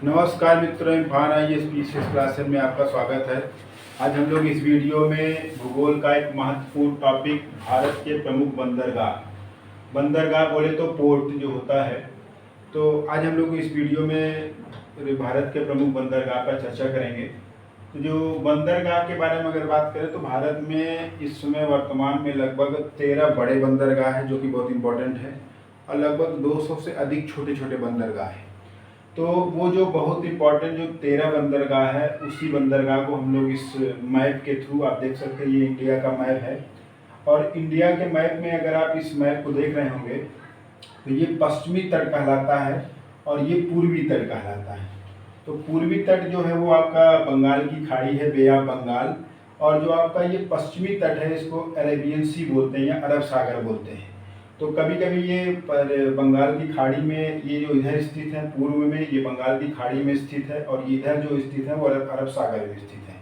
नमस्कार मित्रों, इम्फान IAS classes में आपका स्वागत है। आज हम लोग इस वीडियो में भूगोल का एक महत्वपूर्ण टॉपिक भारत के प्रमुख बंदरगाह बोले तो पोर्ट जो होता है, तो आज हम लोग इस वीडियो में भारत के प्रमुख बंदरगाह पर चर्चा करेंगे। तो जो बंदरगाह के बारे में अगर बात करें तो भारत में इस समय वर्तमान में लगभग 13 बड़े बंदरगाह हैं जो कि बहुत इंपॉर्टेंट है, और लगभग 200 से अधिक छोटे छोटे बंदरगाह हैं। तो वो जो बहुत इंपॉर्टेंट जो 13 बंदरगाह है, उसी बंदरगाह को हम लोग इस मैप के थ्रू आप देख सकते हैं। ये इंडिया का मैप है, और इंडिया के मैप में अगर आप इस मैप को देख रहे होंगे तो ये पश्चिमी तट कहलाता है और ये पूर्वी तट कहलाता है। तो पूर्वी तट जो है वो आपका बंगाल की खाड़ी है, बे ऑफ बंगाल, और जो आपका ये पश्चिमी तट है इसको अरेबियन सी बोलते हैं या अरब सागर बोलते हैं। तो कभी कभी ये बंगाल की खाड़ी में ये जो इधर स्थित है पूर्व में, ये बंगाल की खाड़ी में स्थित है, और इधर जो स्थित है वो अरब सागर में स्थित है।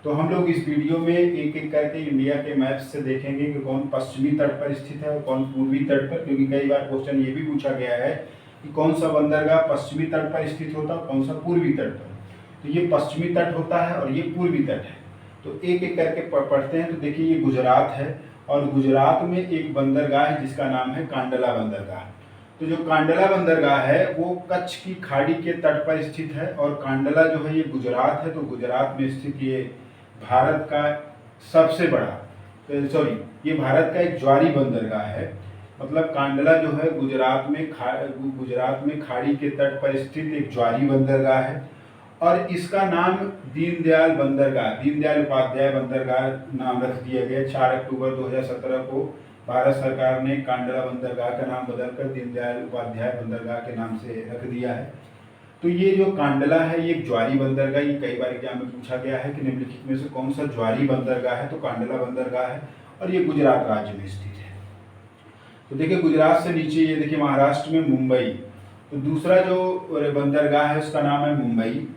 तो हम लोग इस वीडियो में एक एक करके इंडिया के मैप से देखेंगे कि कौन पश्चिमी तट पर स्थित है और कौन पूर्वी तट पर, क्योंकि कई बार क्वेश्चन ये भी पूछा गया है कि कौन सा बंदरगाह पश्चिमी तट पर स्थित होता है, कौन सा पूर्वी तट पर। तो ये पश्चिमी तट होता है और ये पूर्वी तट है। तो एक एक करके पढ़ते हैं। तो देखिए ये गुजरात है, और गुजरात में एक बंदरगाह है जिसका नाम है कांडला बंदरगाह। तो जो कांडला बंदरगाह है वो कच्छ की खाड़ी के तट पर स्थित है, और कांडला जो है ये गुजरात है। तो गुजरात में स्थित ये भारत का सबसे बड़ा ये भारत का एक ज्वारी बंदरगाह है। मतलब कांडला जो है गुजरात में खाड़ी के तट पर स्थित एक ज्वारी बंदरगाह है, और इसका नाम दीनदयाल उपाध्याय बंदरगाह नाम रख दिया गया। 4 अक्टूबर 2017 को भारत सरकार ने कांडला बंदरगाह का नाम बदलकर दीनदयाल उपाध्याय बंदरगाह के नाम से रख दिया है। तो ये जो कांडला है ये एक ज्वारी बंदरगाह, ये कई बार एग्जाम में पूछा गया है कि निम्नलिखित में से कौन सा ज्वारी बंदरगाह है, तो कांडला बंदरगाह है, और ये गुजरात राज्य में स्थित है। तो देखिए गुजरात से नीचे ये देखिए महाराष्ट्र में मुंबई। तो दूसरा जो बंदरगाह है उसका नाम है मुंबई।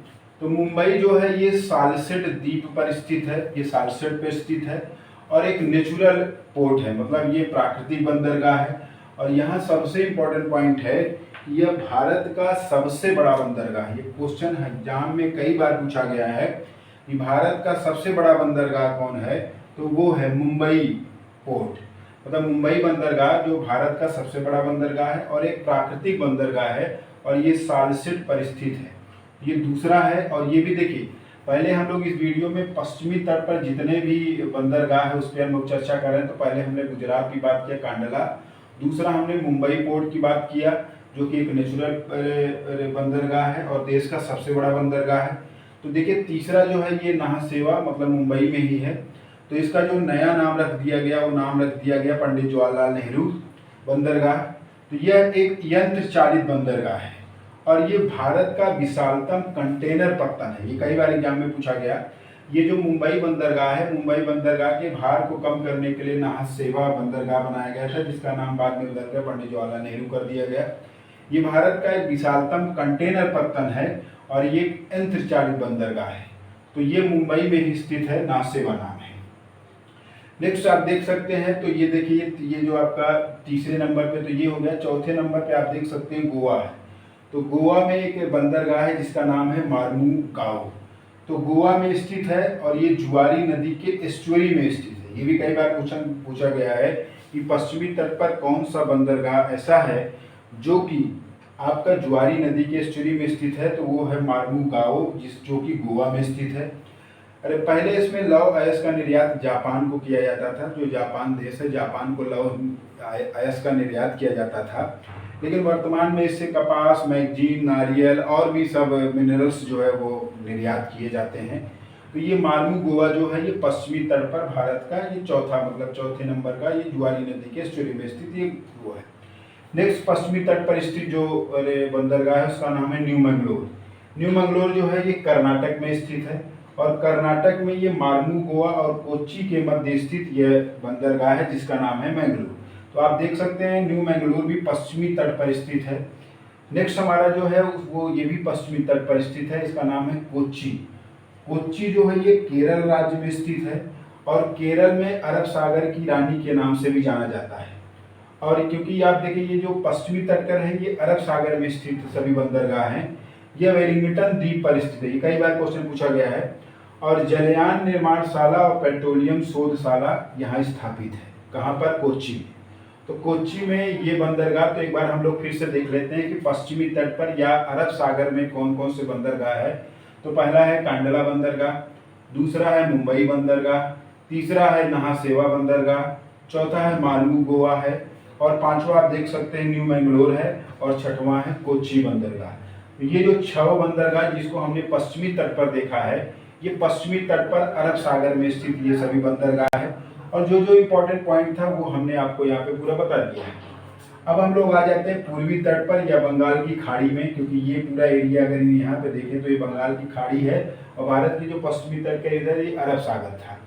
तो मुंबई जो है ये सालसेट द्वीप पर स्थित है, ये सालसेट पर स्थित है, और एक नेचुरल पोर्ट है, मतलब ये प्राकृतिक बंदरगाह है। और यहाँ सबसे इम्पोर्टेंट पॉइंट है, यह भारत का सबसे बड़ा बंदरगाह है। ये क्वेश्चन एग्जाम में कई बार पूछा गया है कि भारत का सबसे बड़ा बंदरगाह कौन है, तो वो है मुंबई पोर्ट। मतलब मुंबई बंदरगाह जो भारत का सबसे बड़ा बंदरगाह है और एक प्राकृतिक बंदरगाह है, और ये सालसेट पर स्थित है। ये दूसरा है। और ये भी देखिए, पहले हम लोग इस वीडियो में पश्चिमी तट पर जितने भी बंदरगाह है उस पर हम लोग चर्चा कर रहे हैं। तो पहले हमने गुजरात की बात किया, कांडला। दूसरा हमने मुंबई पोर्ट की बात किया जो कि एक नेचुरल बंदरगाह है और देश का सबसे बड़ा बंदरगाह है। तो देखिए तीसरा जो है ये नाहन सेवा, मतलब मुंबई में ही है। तो इसका जो नया नाम रख दिया गया वो नाम रख दिया गया पंडित जवाहरलाल नेहरू बंदरगाह। तो यह एक यंत्र चालित बंदरगाह है, और ये भारत का विशालतम कंटेनर पत्तन है। ये कई बार एग्जाम में पूछा गया। ये जो मुंबई बंदरगाह है, मुंबई बंदरगाह के भार को कम करने के लिए नाहन सेवा बंदरगाह बनाया गया था, जिसका नाम बाद में बदलकर पंडित जवाहरलाल नेहरू कर दिया गया। ये भारत का एक विशालतम कंटेनर पत्तन है, और ये यंत्र चालित बंदरगाह है। तो ये मुंबई में ही स्थित है, नाहन सेवा नाम है। नेक्स्ट आप देख सकते हैं, तो ये देखिए ये जो आपका तीसरे नंबर पे तो ये हो गया। चौथे नंबर पे आप देख सकते हैं गोवा है। तो गोवा में एक बंदरगाह है जिसका नाम है मार्मुगाओ। तो गोवा में स्थित है, और ये जुआरी नदी के एस्चुअरी में स्थित है। ये भी कई बार क्वेश्चन पूछा गया है कि पश्चिमी तट पर कौन सा बंदरगाह ऐसा है जो कि आपका जुआरी नदी के एस्चुअरी में स्थित है, तो वो है मार्मुगाओ, जो कि गोवा में स्थित है। अरे पहले इसमें लौह अयस्क का निर्यात जापान को किया जाता था। जो जापान देश है, जापान को लौह अयस्क का निर्यात किया जाता था, लेकिन वर्तमान में इससे कपास, मैगजीन, नारियल और भी सब मिनरल्स जो है वो निर्यात किए जाते हैं। तो ये मार्मुगोआ जो है ये पश्चिमी तट पर भारत का ये चौथे नंबर का ये जुआरी नदी के एस्चुअरी में स्थित ये वो है। नेक्स्ट पश्चिमी तट पर स्थित जो बंदरगाह है उसका नाम है न्यू मैंगलोर। न्यू मैंगलोर जो है ये कर्नाटक में स्थित है, और कर्नाटक में ये मार्मुगोआ और कोच्चि के मध्य स्थित यह बंदरगाह है जिसका नाम है मैंगलोर। तो आप देख सकते हैं न्यू मैंगलोर भी पश्चिमी तट पर स्थित है। नेक्स्ट हमारा जो है वो ये भी पश्चिमी तट पर स्थित है, इसका नाम है कोच्चि। कोच्चि जो है ये केरल राज्य में स्थित है, और केरल में अरब सागर की रानी के नाम से भी जाना जाता है। और क्योंकि आप देखिए ये जो पश्चिमी तट पर है ये अरब सागर में स्थित सभी बंदरगाह हैं, यह वेलिंगटन द्वीप पर स्थित है, ये कई बार क्वेश्चन पूछा गया है। और जलयान निर्माणशाला और पेट्रोलियम शोधशाला यहाँ स्थापित है, कहाँ पर? कोच्चि में। तो कोच्चि में ये बंदरगाह, तो एक बार हम लोग फिर से देख लेते हैं कि पश्चिमी तट पर या अरब सागर में कौन कौन से बंदरगाह है। तो पहला है कांडला बंदरगाह, दूसरा है मुंबई बंदरगाह, तीसरा है नहासेवा बंदरगाह, चौथा है मालमू गोवा है, और पांचवा आप देख सकते हैं न्यू मैंगलोर है, और छठवां है कोच्चि बंदरगाह। तो ये जो 6 बंदरगाह जिसको हमने पश्चिमी तट पर देखा है, ये पश्चिमी तट पर अरब सागर में स्थित ये सभी बंदरगाह है। और जो जो इम्पोर्टेंट पॉइंट था वो हमने आपको यहाँ पे पूरा बता दिया है। अब हम लोग आ जाते हैं पूर्वी तट पर या बंगाल की खाड़ी में, क्योंकि ये पूरा एरिया अगर यहाँ पे देखें तो ये बंगाल की खाड़ी है, और भारत की जो पश्चिमी तट का इधर ये अरब सागर था।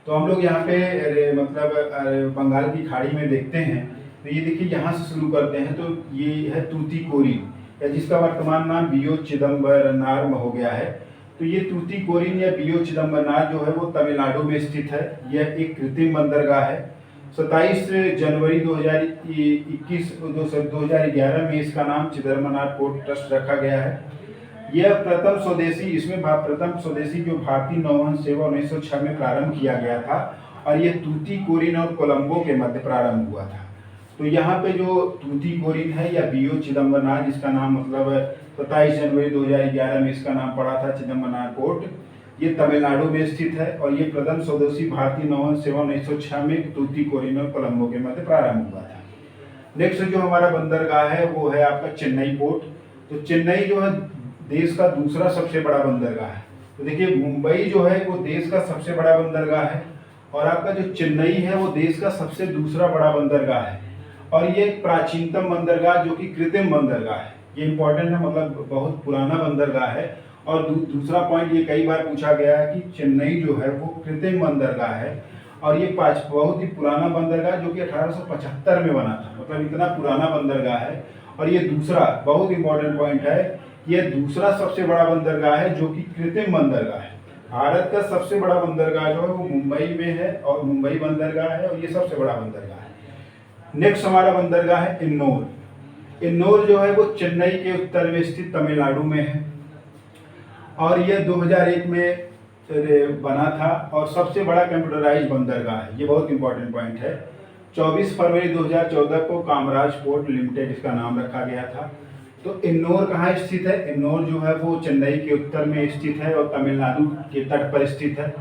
तो हम लोग यहाँ पे मतलब बंगाल की खाड़ी में देखते हैं। तो ये देखिए यहाँ से शुरू करते हैं, तो ये है तूतीकोरिन, या जिसका वर्तमान नाम बीओ चिदम्बरनार हो गया है। तो ये तूतीकोरिन या बीओ चिदम्बरनार जो है वो तमिलनाडु में स्थित है। यह एक कृत्रिम बंदरगाह है। 27 जनवरी 2011 में इसका नाम चिदम्बरनार पोर्ट ट्रस्ट रखा गया है। यह प्रथम स्वदेशी, इसमें प्रथम स्वदेशी जो भारतीय नौवहन सेवा 1906 में प्रारंभ किया गया था, और यह तूतीकोरिन और कोलंबो के मध्य प्रारंभ हुआ था। तो यहाँ पे जो तूतीकोरिन है या बीओ चिदम्बरनार, जिसका नाम मतलब 27 जनवरी 2011 में इसका नाम पड़ा था चिदम्बरनार पोर्ट, ये तमिलनाडु में स्थित है, और ये प्रथम स्वदेशी भारतीय नौवहन सेवा 1906 में तूतीकोरिन और कोलंबो के मध्य प्रारंभ हुआ था। नेक्स्ट जो हमारा बंदरगाह है वो है आपका चेन्नई पोर्ट। तो चेन्नई जो है देश का दूसरा सबसे बड़ा बंदरगाह है। तो देखिए मुंबई जो है वो देश का सबसे बड़ा बंदरगाह है, और आपका जो चेन्नई है वो देश का सबसे दूसरा बड़ा बंदरगाह है। और ये प्राचीनतम बंदरगाह जो कि कृत्रिम बंदरगाह है, ये इंपॉर्टेंट है, मतलब बहुत पुराना बंदरगाह है। और दूसरा पॉइंट ये कई बार पूछा गया है कि चेन्नई जो है वो कृत्रिम बंदरगाह है, और ये बहुत ही पुराना बंदरगाह जो कि 1875 में बना था, मतलब इतना पुराना बंदरगाह है। और ये दूसरा बहुत इंपॉर्टेंट पॉइंट है, ये दूसरा सबसे बड़ा बंदरगाह है जो कि कृत्रिम बंदरगाह है। भारत का सबसे बड़ा बंदरगाह जो है वो मुंबई में है, और मुंबई बंदरगाह है, और ये सबसे बड़ा बंदरगाह है। नेक्स्ट हमारा बंदरगाह है इन्नौर। इन्नौर जो है वो चेन्नई के उत्तर में स्थित तमिलनाडु में है, और यह 2001 में बना था, और सबसे बड़ा कंप्यूटराइज बंदरगाह है। ये बहुत इंपॉर्टेंट पॉइंट है। 24 फरवरी 2014 को कामराज पोर्ट लिमिटेड इसका नाम रखा गया था। तो इन्नौर कहाँ स्थित है? इन्नौर जो है वो चेन्नई के उत्तर में स्थित है, और तमिलनाडु के तट पर स्थित है,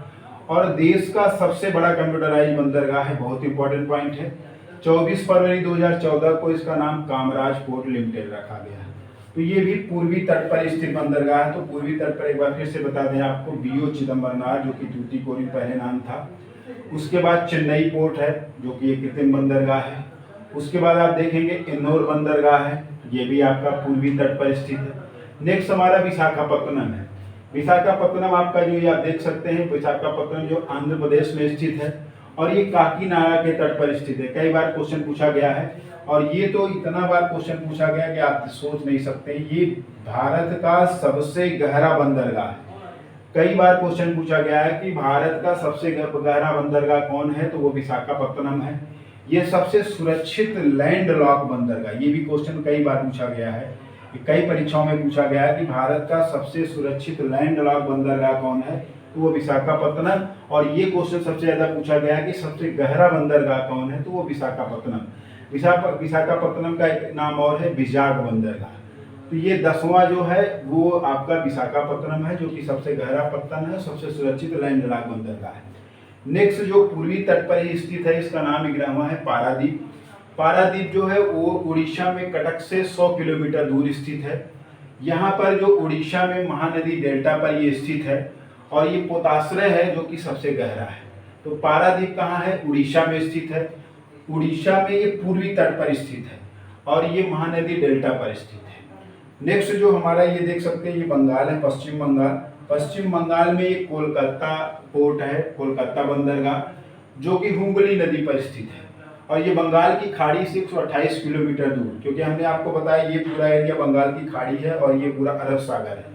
और देश का सबसे बड़ा कंप्यूटराइज बंदरगाह है। बहुत इंपॉर्टेंट पॉइंट है। 24 फरवरी 2014 को इसका नाम कामराज पोर्ट लिमिटेड रखा गया है। तो ये भी पूर्वी तट पर स्थित बंदरगाह है। तो पूर्वी तट पर एक बार फिर से बता दें आपको, बीओ चिदम्बरनार जो कि तूतीकोरिन पहले नाम था, उसके बाद चेन्नई पोर्ट है जो कि एक कृत्रिम बंदरगाह है, उसके बाद आप देखेंगे इन्नौर बंदरगाह है, ये भी आपका पूर्वी तट पर स्थित है। नेक्स्ट हमारा विशाखापत्तनम है। विशाखापत्तनम आपका जो ये आप देख सकते हैं, विशाखापत्तनम जो आंध्र प्रदेश में स्थित है, और ये काकीनाडा के तट पर स्थित है। कई बार क्वेश्चन पूछा गया है, और ये तो इतना बार क्वेश्चन पूछा गया कि आप सोच नहीं सकते। ये भारत का सबसे गहरा बंदरगाह है। कई बार क्वेश्चन पूछा गया है कि भारत का सबसे गहरा बंदरगाह कौन है, तो वो विशाखापत्तनम है। ये सबसे सुरक्षित लैंड लॉक बंदरगाह, ये भी क्वेश्चन कई बार पूछा गया है, कई परीक्षाओं में पूछा गया है कि भारत का सबसे सुरक्षित लैंड लॉक बंदरगाह कौन है, तो वो विशाखापत्तनम। और ये क्वेश्चन सबसे ज्यादा पूछा गया है कि सबसे गहरा बंदरगाह कौन है, तो वो विशाखापत्तनम। विशाखापत्तनम का एक नाम और है विजाग बंदरगाह। तो ये 10वां जो है वो आपका विशाखापत्तनम है, जो कि सबसे गहरा पत्तन है, सबसे सुरक्षित लैंड लॉक बंदरगाह है। नेक्स्ट जो पूर्वी तट पर ही स्थित है, इसका नाम 11वां है पारादीप। पारादीप जो है वो उड़ीसा में कटक से 100 किलोमीटर दूर स्थित है। यहाँ पर जो उड़ीसा में महानदी डेल्टा पर ये स्थित है, और ये पोताश्रय है जो कि सबसे गहरा है। तो पारादीप कहाँ है? उड़ीसा में स्थित है। उड़ीसा में ये पूर्वी तट पर स्थित है, और ये महानदी डेल्टा पर स्थित है। नेक्स्ट जो हमारा ये देख सकते हैं, ये बंगाल है, पश्चिम बंगाल। पश्चिम बंगाल में ये कोलकाता पोर्ट है, कोलकाता बंदरगाह, जो कि हुगली नदी पर स्थित है, और ये बंगाल की खाड़ी से 128 किलोमीटर दूर, क्योंकि हमने आपको बताया ये पूरा एरिया बंगाल की खाड़ी है, और ये पूरा अरब सागर है।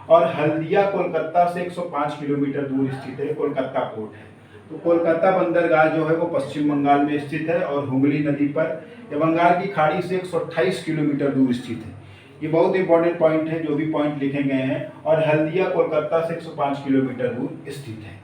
और हल्दिया कोलकाता से 105 किलोमीटर दूर स्थित है, कोलकाता पोर्ट है। तो कोलकाता बंदरगाह जो है वो पश्चिम बंगाल में स्थित है, और हुगली नदी पर, यह बंगाल की खाड़ी से 128 किलोमीटर दूर स्थित है। ये बहुत इंपॉर्टेंट पॉइंट है, जो भी पॉइंट लिखे गए हैं। और हल्दिया कोलकाता से 105 किलोमीटर दूर स्थित है।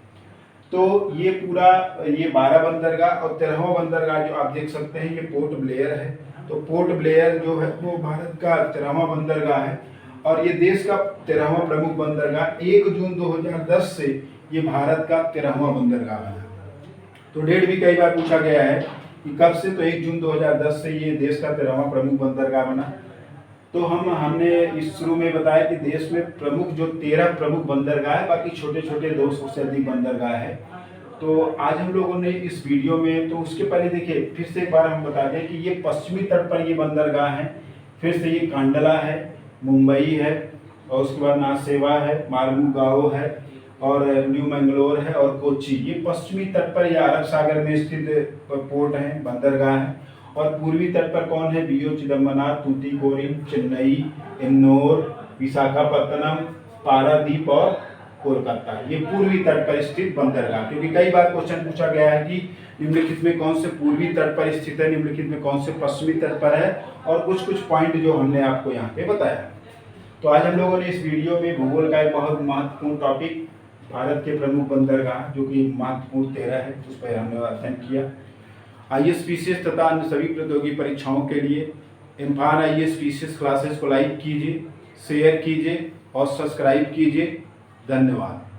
तो ये पूरा ये 12 बंदरगाह और 13वां बंदरगाह जो आप देख सकते हैं ये पोर्ट ब्लेयर है। तो पोर्ट ब्लेयर जो है वो भारत का 13वां बंदरगाह है और ये देश का 13वां प्रमुख बंदरगाह 1 जून 2010 से ये भारत का 13वां बंदरगाह बना। तो डेट भी कई बार पूछा गया है कि कब से, तो 1 जून 2010 से ये देश का 13वां प्रमुख बंदरगाह बना। तो हमने इस शुरू में बताया कि देश में प्रमुख जो 13 प्रमुख बंदरगाह है, बाकी छोटे छोटे 200 से अधिक बंदरगाह है। तो आज हम लोगों ने इस वीडियो में, तो उसके पहले देखिए फिर से एक बार हम बता दें कि ये पश्चिमी तट पर ये बंदरगाह है। फिर से ये कांडला है, मुंबई है, और उसके बाद नासेवा है, मार्मुगाओ है, और न्यू मैंगलोर है, और कोच्चि। ये पश्चिमी तट पर या अरब सागर में स्थित पोर्ट हैं, बंदरगाह हैं। और पूर्वी तट पर कौन है? बीओ चिदम्बरनाथ, तूतीकोरिन, चेन्नई, इन्नौर, विशाखापत्तनम, पारादीप और कोलकाता। ये पूर्वी तट पर स्थित बंदरगाह। क्योंकि कई बार क्वेश्चन पूछा गया है कि निम्नलिखित में कौन से पूर्वी तट पर स्थित है, निम्नलिखित में कौन से पश्चिमी तट पर है, और कुछ पॉइंट जो हमने आपको यहाँ पे बताया। तो आज हम लोगों ने इस वीडियो में भूगोल का एक बहुत महत्वपूर्ण टॉपिक, भारत के प्रमुख बंदरगाह जो कि महत्वपूर्ण 13 है, उस पर हमने अध्ययन किया। ISPCS तथा अन्य सभी प्रतियोगी परीक्षाओं के लिए इम्फान ISPCS क्लासेस को लाइक कीजिए, शेयर कीजिए और सब्सक्राइब कीजिए। धन्यवाद।